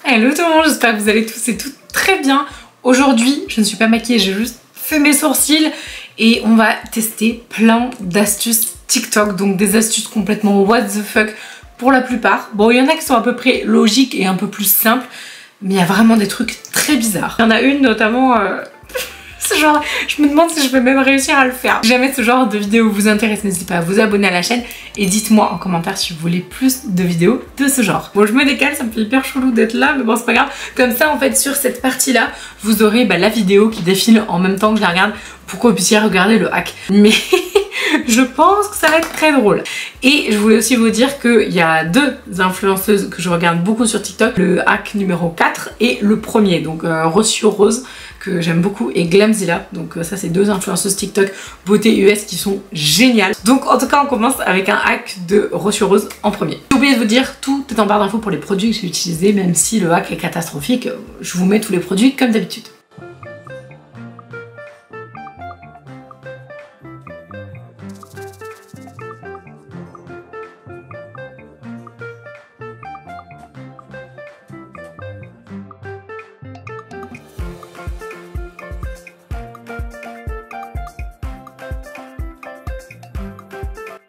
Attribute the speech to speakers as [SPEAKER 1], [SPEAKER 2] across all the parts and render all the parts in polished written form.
[SPEAKER 1] Hello tout le monde, j'espère que vous allez tous et toutes très bien. Aujourd'hui, je ne suis pas maquillée, j'ai juste fait mes sourcils et on va tester plein d'astuces TikTok, donc des astuces complètement what the fuck pour la plupart. Bon, il y en a qui sont à peu près logiques et un peu plus simples, mais il y a vraiment des trucs très bizarres. Il y en a une notamment... ce genre, je me demande si je vais même réussir à le faire. Si jamais ce genre de vidéo vous intéresse, n'hésitez pas à vous abonner à la chaîne et dites-moi en commentaire si vous voulez plus de vidéos de ce genre. Bon, je me décale, ça me fait hyper chelou d'être là, mais bon, c'est pas grave. Comme ça, en fait, sur cette partie-là, vous aurez la vidéo qui défile en même temps que je la regarde pour que vous puissiez regarder le hack. Mais je pense que ça va être très drôle. Et je voulais aussi vous dire qu'il y a deux influenceuses que je regarde beaucoup sur TikTok, le hack numéro 4 et le premier, donc Rocio Rose, que j'aime beaucoup, et Glamzilla. Donc ça, c'est deux influenceuses TikTok beauté US qui sont géniales. Donc en tout cas, on commence avec un hack de Rocio Rose en premier. J'ai oublié de vous dire, tout est en barre d'infos pour les produits que j'ai utilisés, même si le hack est catastrophique, je vous mets tous les produits comme d'habitude.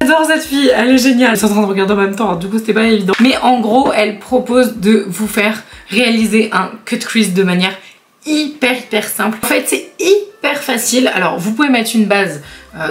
[SPEAKER 1] J'adore cette fille, elle est géniale. Je suis en train de regarder en même temps, du coup c'était pas évident. Mais en gros, elle propose de vous faire réaliser un cut crease de manière hyper simple. En fait, c'est hyper facile. Alors, vous pouvez mettre une base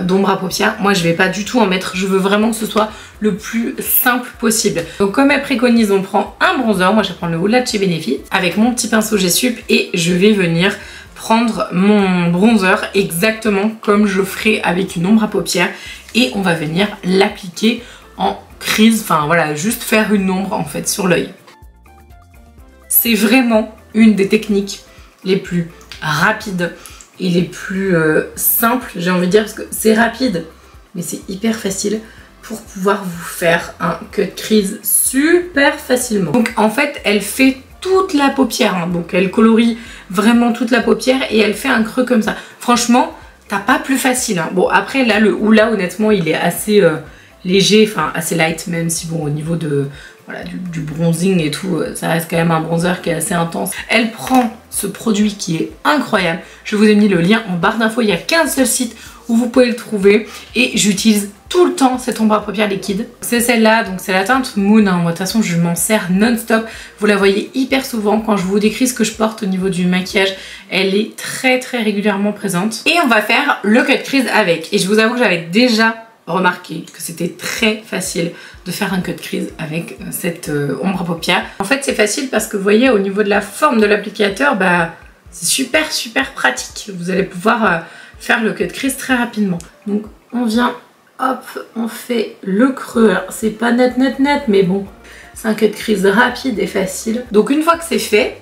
[SPEAKER 1] d'ombre à paupières. Moi, je vais pas du tout en mettre. Je veux vraiment que ce soit le plus simple possible. Donc, comme elle préconise, on prend un bronzer. Moi, je vais prendre le Huda de chez Benefit avec mon petit pinceau G-Sup et je vais venir prendre mon bronzer exactement comme je ferais avec une ombre à paupières. Et on va venir l'appliquer en crease, enfin voilà, juste faire une ombre en fait sur l'œil. C'est vraiment une des techniques les plus rapides et les plus simples, j'ai envie de dire, parce que c'est rapide, mais c'est hyper facile pour pouvoir vous faire un cut crease super facilement. Donc en fait, elle fait toute la paupière, hein, donc elle colorie vraiment toute la paupière et elle fait un creux comme ça. Franchement, t'as pas plus facile, hein. Bon, après là, le Huda, honnêtement, il est assez léger, enfin assez light, même si bon, au niveau de voilà, du bronzing et tout, ça reste quand même un bronzer qui est assez intense. Elle prend ce produit qui est incroyable. Je vous ai mis le lien en barre d'infos. Il n'y a qu'un seul site où vous pouvez le trouver et j'utilise tout le temps cette ombre à paupières liquide. C'est celle-là, donc c'est la teinte Moon, hein. Moi de toute façon je m'en sers non-stop. Vous la voyez hyper souvent quand je vous décris ce que je porte au niveau du maquillage. Elle est très régulièrement présente. Et on va faire le cut crease avec. Et je vous avoue que j'avais déjà remarqué que c'était très facile de faire un cut crease avec cette ombre à paupières. En fait c'est facile parce que vous voyez au niveau de la forme de l'applicateur, c'est super pratique. Vous allez pouvoir faire le cut crease très rapidement. Donc on vient, hop, on fait le creux. C'est pas net, mais bon, c'est un cut crease rapide et facile. Donc une fois que c'est fait,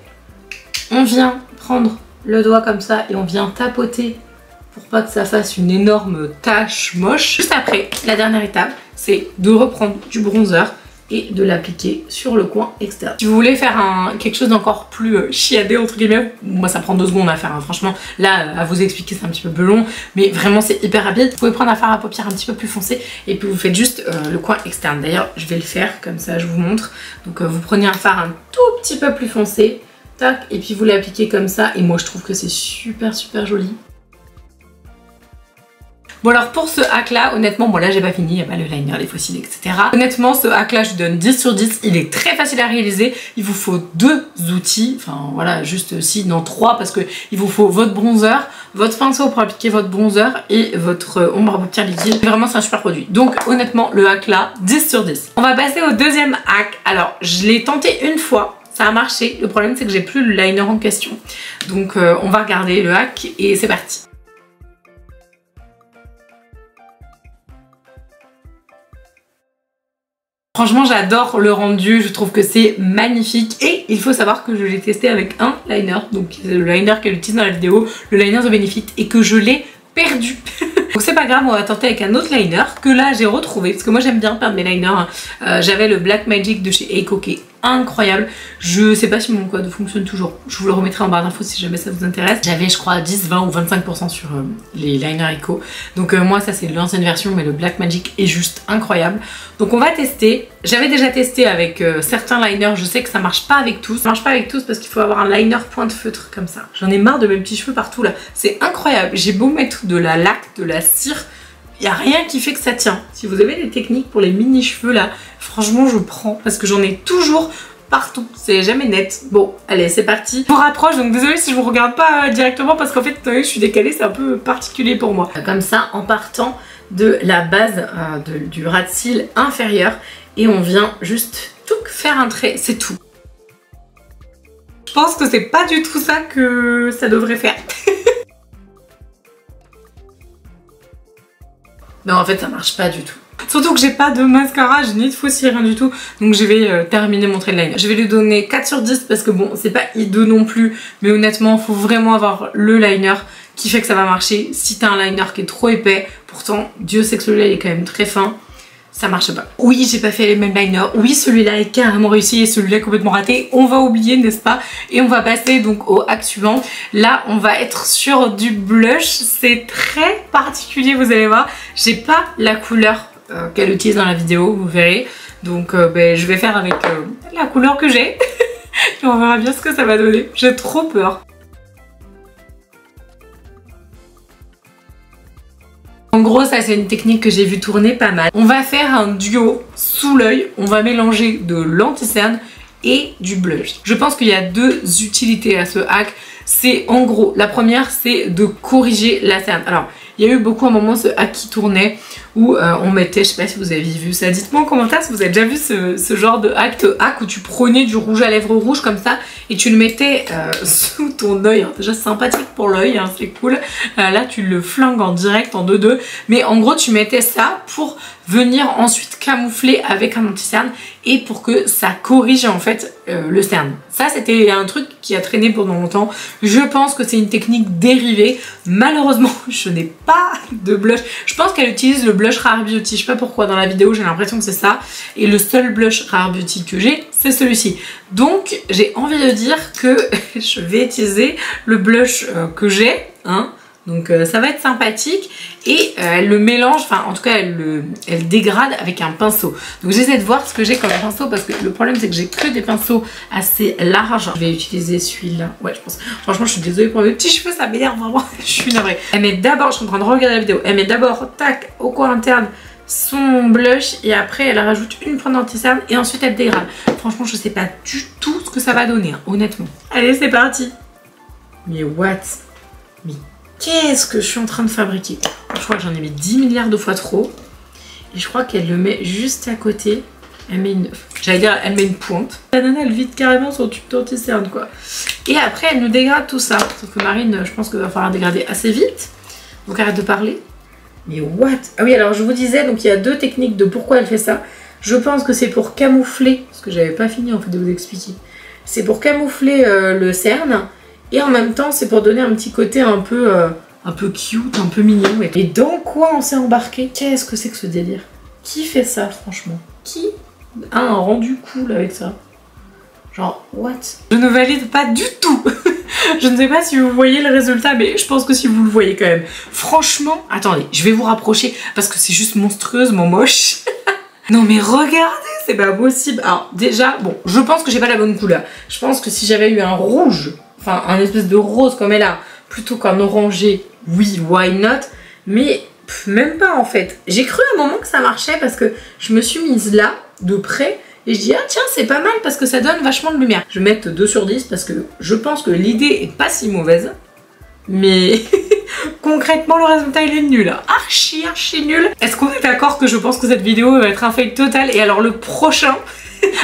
[SPEAKER 1] on vient prendre le doigt comme ça et on vient tapoter pour pas que ça fasse une énorme tache moche. Juste après, la dernière étape, c'est de reprendre du bronzer et de l'appliquer sur le coin externe. Si vous voulez faire quelque chose d'encore plus chiadé entre guillemets, moi ça prend 2 secondes à faire, hein. Franchement là à vous expliquer c'est un petit peu plus long, mais vraiment c'est hyper rapide. Vous pouvez prendre un fard à paupières un petit peu plus foncé et puis vous faites juste le coin externe. D'ailleurs je vais le faire comme ça, je vous montre. Donc vous prenez un fard un tout petit peu plus foncé, tac, et puis vous l'appliquez comme ça et moi je trouve que c'est super joli. Bon alors pour ce hack là, honnêtement, bon là j'ai pas fini, il y a le liner, les fossiles, etc. Honnêtement ce hack là je lui donne 10 sur 10, il est très facile à réaliser. Il vous faut 2 outils, enfin voilà, juste si, non 3 parce que il vous faut votre bronzer, votre pinceau pour appliquer votre bronzer et votre ombre à paupières liquide. Vraiment c'est un super produit. Donc honnêtement le hack là, 10 sur 10. On va passer au deuxième hack. Alors je l'ai tenté une fois. Ça a marché, le problème c'est que j'ai plus le liner en question. Donc on va regarder le hack et c'est parti. Franchement j'adore le rendu, je trouve que c'est magnifique et il faut savoir que je l'ai testé avec un liner, donc le liner qu'elle utilise dans la vidéo, le liner de Benefit, et que je l'ai perdu. Donc c'est pas grave, on va tenter avec un autre liner que là j'ai retrouvé parce que moi j'aime bien perdre mes liners. J'avais le Black Magic de chez Eiko qui est incroyable. Je sais pas si mon code fonctionne toujours. Je vous le remettrai en barre d'infos si jamais ça vous intéresse. J'avais je crois 10, 20 ou 25% sur les liners Eco. Donc moi ça c'est l'ancienne version, mais le Black Magic est juste incroyable. Donc on va tester. J'avais déjà testé avec certains liners. Je sais que ça marche pas avec tous. Ça marche pas avec tous parce qu'il faut avoir un liner pointe feutre comme ça. J'en ai marre de mes petits cheveux partout là. C'est incroyable. J'ai beau mettre de la laque, de la cire, il n'y a rien qui fait que ça tient. Si vous avez des techniques pour les mini cheveux là, franchement je prends parce que j'en ai toujours partout, c'est jamais net. Bon, allez, c'est parti. Je vous rapproche, donc désolée si je vous regarde pas directement parce qu'en fait, je suis décalée, c'est un peu particulier pour moi. Comme ça, en partant de la base du ras de cils inférieur, et on vient juste faire un trait, c'est tout. Je pense que c'est pas du tout ça que ça devrait faire. Non, en fait, ça marche pas du tout. Surtout que j'ai pas de mascara, j'ai ni de faux cils, rien du tout. Donc je vais terminer mon trait de liner. Je vais lui donner 4 sur 10 parce que bon, c'est pas hideux non plus. Mais honnêtement, faut vraiment avoir le liner qui fait que ça va marcher. Si t'as un liner qui est trop épais, pourtant, Dieu sait que celui-là il est quand même très fin, ça marche pas. Oui, j'ai pas fait les mêmes liners. Oui, celui-là est carrément réussi et celui-là est complètement raté. On va oublier, n'est-ce pas? Et on va passer donc au hack suivant. Là, on va être sur du blush. C'est très particulier, vous allez voir. J'ai pas la couleur qu'elle utilise dans la vidéo, vous verrez. Donc je vais faire avec la couleur que j'ai. Et on verra bien ce que ça va donner. J'ai trop peur. En gros, ça c'est une technique que j'ai vu tourner pas mal. On va faire un duo sous l'œil. On va mélanger de l'anti-cerne et du blush. Je pense qu'il y a deux utilités à ce hack. C'est en gros, la première c'est de corriger la cerne. Alors, il y a eu beaucoup à un moment ce hack qui tournait où on mettait, je sais pas si vous avez vu ça, dites-moi en commentaire si vous avez déjà vu ce genre de hack où tu prenais du rouge à lèvres rouge comme ça et tu le mettais sous ton œil. Déjà sympathique pour l'œil, hein, c'est cool. Là tu le flingues en direct en 2-2, mais en gros tu mettais ça pour venir ensuite camoufler avec un anti-cerne et pour que ça corrige en fait le cerne. Ça c'était un truc qui a traîné pendant longtemps. Je pense que c'est une technique dérivée. Malheureusement je n'ai pas de blush. Je pense qu'elle utilise le blush Rare Beauty, je sais pas pourquoi dans la vidéo j'ai l'impression que c'est ça. Et le seul blush Rare Beauty que j'ai c'est celui-ci. Donc j'ai envie de dire que je vais utiliser le blush que j'ai, hein. Donc ça va être sympathique et elle le mélange, enfin en tout cas elle dégrade avec un pinceau. Donc j'essaie de voir ce que j'ai comme pinceau parce que le problème c'est que j'ai que des pinceaux assez larges. Je vais utiliser celui-là, ouais je pense. Franchement je suis désolée pour mes petits cheveux, ça m'énerve vraiment, je suis navrée. Elle met d'abord, je suis en train de regarder la vidéo, elle met d'abord tac au coin interne son blush et après elle rajoute une pointe d'anti-cerne et ensuite elle dégrade. Franchement je sais pas du tout ce que ça va donner, hein, honnêtement. Allez c'est parti. Mais what? Mais qu'est-ce que je suis en train de fabriquer? Je crois que j'en ai mis 10 milliards de fois trop. Et je crois qu'elle le met juste à côté. Elle met une... J'allais dire, elle met une pointe. La nana, elle vide carrément son tube d'anti-cerne, quoi. Et après, elle nous dégrade tout ça. Sauf que Marine, je pense qu'il va falloir dégrader assez vite. Donc arrête de parler. Mais what? Ah oui, alors je vous disais, donc il y a deux techniques de pourquoi elle fait ça. Je pense que c'est pour camoufler, parce que j'avais pas fini en fait de vous expliquer. C'est pour camoufler le cerne. Et en même temps, c'est pour donner un petit côté un peu cute, un peu mignon. Et dans quoi on s'est embarqué? Qu'est-ce que c'est que ce délire? Qui fait ça, franchement? Qui a un rendu cool avec ça? Genre, what? Je ne valide pas du tout. Je ne sais pas si vous voyez le résultat, mais je pense que si vous le voyez quand même. Franchement, attendez, je vais vous rapprocher parce que c'est juste monstrueusement moche. Non mais regardez, c'est pas possible. Alors déjà, bon, je pense que j'ai pas la bonne couleur. Je pense que si j'avais eu un rouge, enfin un espèce de rose comme elle a, plutôt qu'un orangé, oui, why not? Mais même pas en fait. J'ai cru à un moment que ça marchait parce que je me suis mise là, de près, et je dis ah tiens c'est pas mal parce que ça donne vachement de lumière. Je vais mettre 2 sur 10 parce que je pense que l'idée est pas si mauvaise. Mais concrètement le résultat il est nul, archi nul. Est-ce qu'on est d'accord que je pense que cette vidéo va être un fail total? Et alors le prochain,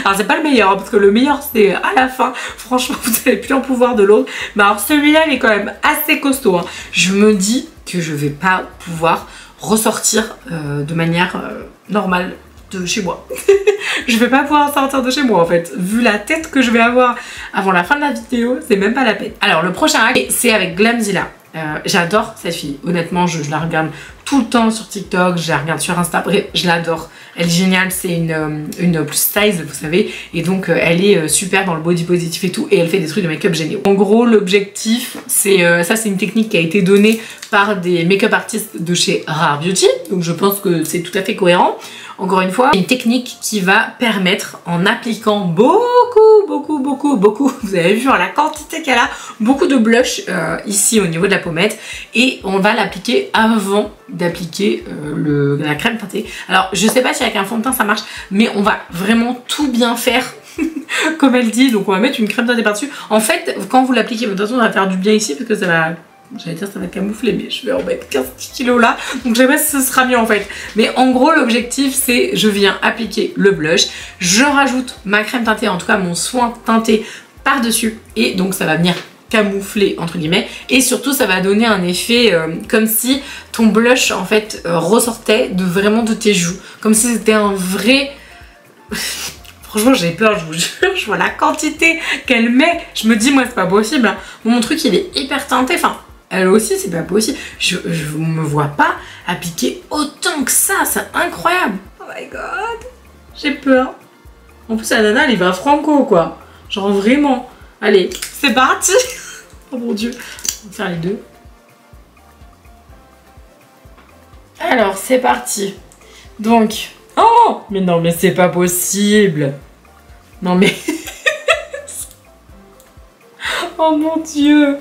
[SPEAKER 1] alors c'est pas le meilleur parce que le meilleur c'est à la fin, franchement vous n'allez plus en pouvoir de l'autre. Mais alors celui-là il est quand même assez costaud, hein. Je me dis que je vais pas pouvoir ressortir de manière normale de chez moi. Je vais pas pouvoir sortir de chez moi en fait. Vu la tête que je vais avoir avant la fin de la vidéo, c'est même pas la peine. Alors le prochain hack, c'est avec Glamzilla. J'adore cette fille. Honnêtement, je la regarde tout le temps sur TikTok, je la regarde sur Insta. Bref, je l'adore. Elle est géniale, c'est une plus size, vous savez. Et donc, elle est super dans le body positif et tout. Et elle fait des trucs de make-up géniaux. En gros, l'objectif, c'est ça, c'est une technique qui a été donnée par des make-up artistes de chez Rare Beauty. Donc, je pense que c'est tout à fait cohérent. Encore une fois, une technique qui va permettre, en appliquant beaucoup, vous avez vu la quantité qu'elle a, beaucoup de blush ici au niveau de la pommette, et on va l'appliquer avant d'appliquer la crème teintée. Alors, je sais pas si avec un fond de teint ça marche, mais on va vraiment tout bien faire comme elle dit. Donc on va mettre une crème teintée par-dessus. En fait, quand vous l'appliquez, de toute façon on va faire du bien ici parce que ça va... J'allais dire ça va camoufler, mais je vais en mettre 15 kilos là, donc je sais pas si ce sera mieux en fait. Mais en gros l'objectif c'est, je viens appliquer le blush, je rajoute ma crème teintée, en tout cas mon soin teinté par dessus, et donc ça va venir camoufler entre guillemets, et surtout ça va donner un effet comme si ton blush en fait ressortait vraiment de tes joues, comme si c'était un vrai... Franchement j'ai peur, je vous jure, je vois la quantité qu'elle met, je me dis moi c'est pas possible, hein. Mon truc il est hyper teinté, enfin elle aussi c'est pas possible, je me vois pas appliquer autant que ça, c'est incroyable. Oh my god, j'ai peur. En plus la nana elle va franco quoi, genre vraiment. Allez, c'est parti. Oh mon dieu, on va faire les deux. Alors c'est parti. Donc, oh mais non mais c'est pas possible. Non mais... Oh mon dieu.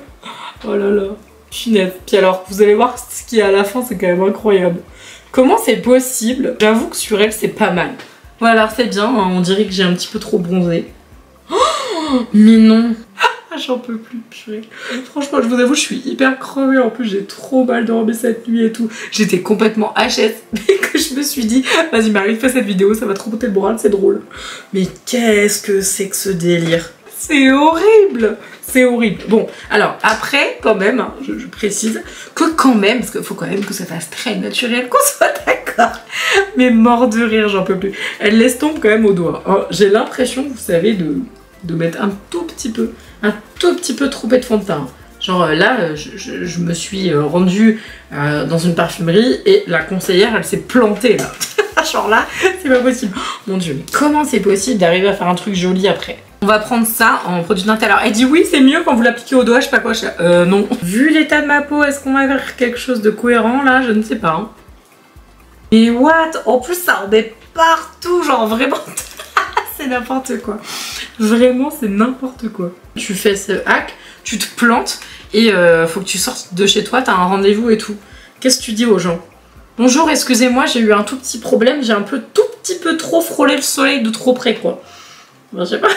[SPEAKER 1] Oh là là. Finesse. Puis alors, vous allez voir ce qu'il y a à la fin, c'est quand même incroyable. Comment c'est possible? J'avoue que sur elle, c'est pas mal. Voilà, alors c'est bien, hein, on dirait que j'ai un petit peu trop bronzé. Oh, mais non. J'en peux plus, purée. Franchement, je vous avoue, je suis hyper crevée. En plus, j'ai trop mal dormi cette nuit et tout. J'étais complètement HS. Mais que je me suis dit, vas-y Marie, fais cette vidéo, ça va trop monter le moral, c'est drôle. Mais qu'est-ce que c'est que ce délire? C'est horrible. C'est horrible. Bon, alors après, quand même, hein, je précise que quand même, parce qu'il faut quand même que ça fasse très naturel, qu'on soit d'accord. Mais mort de rire, j'en peux plus. Elle laisse tomber quand même au doigt. Oh, j'ai l'impression, vous savez, de mettre un tout petit peu trop de fond de teint. Genre là, je me suis rendue dans une parfumerie et la conseillère, elle s'est plantée là. Genre là, c'est pas possible. Mon dieu, mais comment c'est possible d'arriver à faire un truc joli après? On va prendre ça en produit teint. Alors elle dit oui, c'est mieux quand vous l'appliquez au doigt, je sais pas quoi. Non. Vu l'état de ma peau, est-ce qu'on va faire quelque chose de cohérent là? Je ne sais pas. Hein. Et what? En plus ça en est partout, genre vraiment. C'est n'importe quoi. Vraiment, c'est n'importe quoi. Tu fais ce hack, tu te plantes et faut que tu sortes de chez toi, t'as un rendez-vous et tout. Qu'est-ce que tu dis aux gens? Bonjour, excusez-moi, j'ai eu un tout petit problème, j'ai un tout petit peu trop frôlé le soleil de trop près quoi. Ben, je sais pas.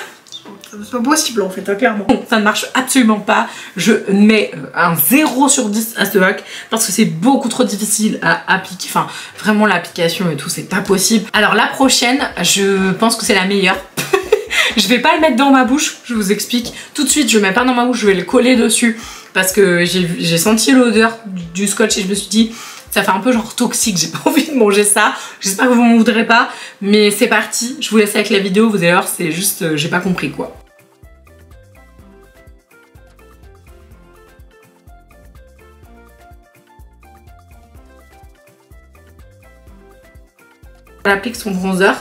[SPEAKER 1] C'est pas possible en fait, hein, clairement. Bon, ça ne marche absolument pas. Je mets un 0 sur 10 à ce hack parce que c'est beaucoup trop difficile à appliquer. Enfin, vraiment l'application et tout, c'est pas possible. Alors la prochaine, je pense que c'est la meilleure. Je vais pas le mettre dans ma bouche, je vous explique. Tout de suite, je le mets pas dans ma bouche, je vais le coller dessus. Parce que j'ai senti l'odeur du scotch et je me suis dit... Ça fait un peu genre toxique, j'ai pas envie de manger ça. J'espère que vous m'en voudrez pas. Mais c'est parti, je vous laisse avec la vidéo, vous allez voir, c'est juste, j'ai pas compris quoi. Elle applique son bronzer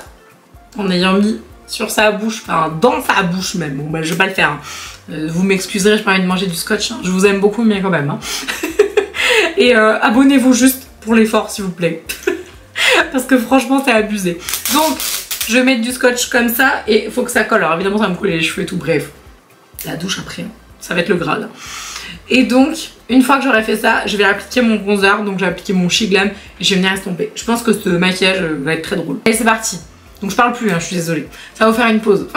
[SPEAKER 1] en ayant mis sur sa bouche, enfin dans sa bouche même. Bon bah je vais pas le faire. Hein. Vous m'excuserez, j'ai pas envie de manger du scotch. Hein. Je vous aime beaucoup mais quand même. Hein. Et abonnez-vous juste pour l'effort s'il vous plaît. Parce que franchement c'est abusé. Donc je vais mettre du scotch comme ça et il faut que ça colle. Alors évidemment ça va me coller les cheveux et tout. Bref, la douche après, ça va être le Graal. Et donc une fois que j'aurai fait ça, je vais appliquer mon bronzer. Donc je vais appliquer mon She Glam et je vais venir estomper. Je pense que ce maquillage va être très drôle. Allez c'est parti. Donc je parle plus, hein, je suis désolée. Ça va vous faire une pause.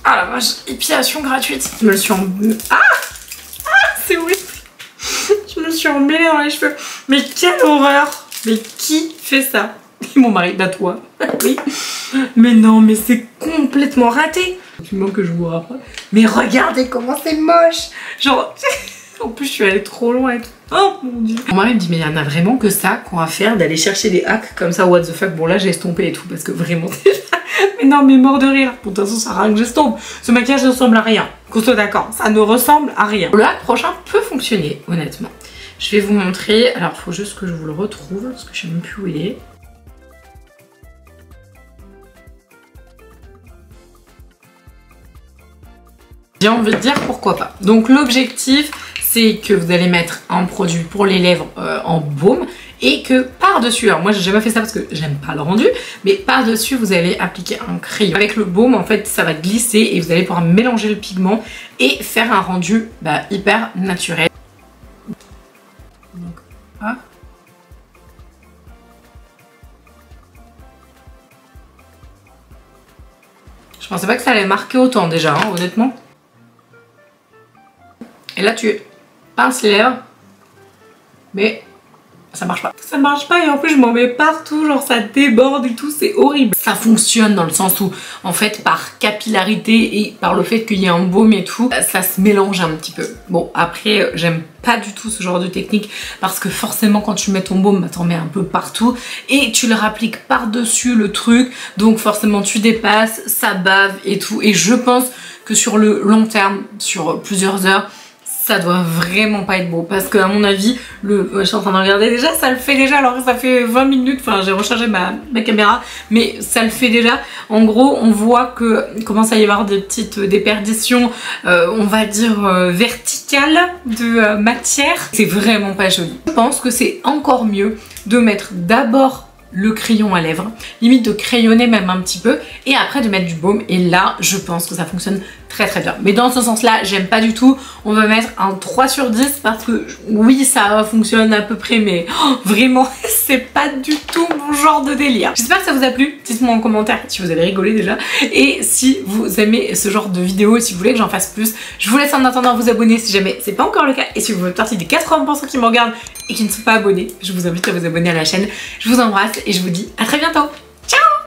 [SPEAKER 1] Ah la vache, épilation gratuite. Je me le suis c'est horrible. Je me suis emmêlée dans les cheveux. Mais quelle horreur. Mais qui fait ça? Mon mari, bah toi. Oui. Mais non, mais c'est complètement raté. Document que je vous rapproche. Mais regardez comment c'est moche. Genre, en plus je suis allée trop loin et tout. Oh mon dieu. Mon mari me dit mais il y en a vraiment que ça qu'on va faire, d'aller chercher des hacks comme ça, what the fuck. Bon là j'ai estompé et tout parce que vraiment mais non mais mort de rire. De toute façon ça sert à rien que j'estompe. Ce maquillage ne ressemble à rien. Qu'on soit d'accord, ça ne ressemble à rien. Le hack prochain peut fonctionner honnêtement. Je vais vous montrer. Alors il faut juste que je vous le retrouve parce que je sais même plus où il est. J'ai envie de dire pourquoi pas. Donc l'objectif c'est que vous allez mettre un produit pour les lèvres en baume et que par-dessus, alors moi j'ai jamais fait ça parce que j'aime pas le rendu, mais par-dessus vous allez appliquer un crayon. Avec le baume en fait ça va glisser et vous allez pouvoir mélanger le pigment et faire un rendu hyper naturel. Donc, ah. Je pensais pas que ça allait marquer autant déjà, hein, honnêtement. Et là tu pinces les lèvres, mais ça marche pas. Ça marche pas et en plus je m'en mets partout, genre ça déborde et tout, c'est horrible. Ça fonctionne dans le sens où en fait par capillarité et par le fait qu'il y ait un baume et tout, ça se mélange un petit peu. Bon après j'aime pas du tout ce genre de technique parce que forcément quand tu mets ton baume, t'en mets un peu partout et tu le rappliques par-dessus le truc, donc forcément tu dépasses, ça bave et tout. Et je pense que sur le long terme, sur plusieurs heures, ça doit vraiment pas être beau parce que à mon avis, je suis en train de regarder déjà, ça le fait déjà alors que ça fait 20 minutes, enfin j'ai rechargé ma caméra, mais ça le fait déjà. En gros, on voit que commence à y avoir des petites déperditions, on va dire verticales de matière. C'est vraiment pas joli. Je pense que c'est encore mieux de mettre d'abord le crayon à lèvres, limite de crayonner même un petit peu et après de mettre du baume et là je pense que ça fonctionne très bien. Mais dans ce sens là j'aime pas du tout, on va mettre un 3 sur 10 parce que oui ça fonctionne à peu près mais vraiment c'est pas du tout mon genre de délire. J'espère que ça vous a plu, dites-moi en commentaire si vous avez rigolé déjà et si vous aimez ce genre de vidéo, si vous voulez que j'en fasse plus. Je vous laisse en attendant vous abonner si jamais c'est pas encore le cas et si vous faites partie des 80% qui me regardent et qui ne sont pas abonnés, je vous invite à vous abonner à la chaîne. Je vous embrasse et je vous dis à très bientôt.